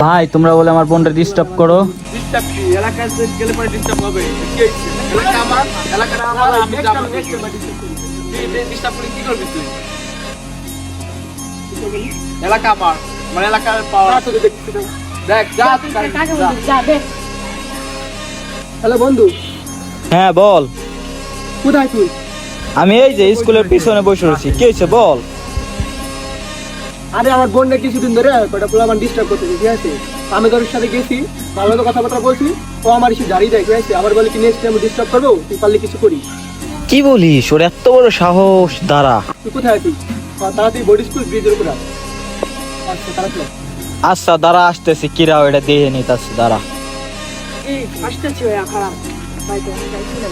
ভাই তোমরা বলে আমার বোনটা ডিস্টার্ব করো। ডিস্টার্ব কি এলাকায় গেলে পরে ডিস্টার্ব হবে কি হইছে এলাকা আমার এলাকাটা আমার আমি যাব ডিস্টার্ব করে কি করবি তুই এলাকা আমার মানে এলাকার পাওয়ার দেখ যা দেখ। হ্যালো বন্ধু। হ্যাঁ বল। কোথায় তুই? আমি এই যে স্কুলের পিছনে বসে রয়েছি, কি হয়েছে বল। আরে আমার বোনটা কিছুদিন ধরে কয়টা পোলাপান ডিস্টার্ব করতেছে ঠিক আছে, আমি তোর সাথে গেছি ভালো তো কথাবার্তা বলছি, ও আমার এসে দাঁড়িয়ে দেয় ঠিক আছে, আবার বলে কি নেক্সট টাইম ডিস্টার্ব করবো, তুই পারলে কিছু করি। কি বলিস, ওর এত বড় সাহস! দাঁড়া তুই কোথায় আছিস? তাড়াতাড়ি বডি স্কুল ব্রিজের উপর আয়। আচ্ছা তাড়াতাড়ি আচ্ছা দাঁড়া আসতেছি, কিরা এটা দিয়ে নিতেছি, দাঁড়া। এই আসতেছি ভাইয়া খারাপ ভাই তো আমি যাইছি না।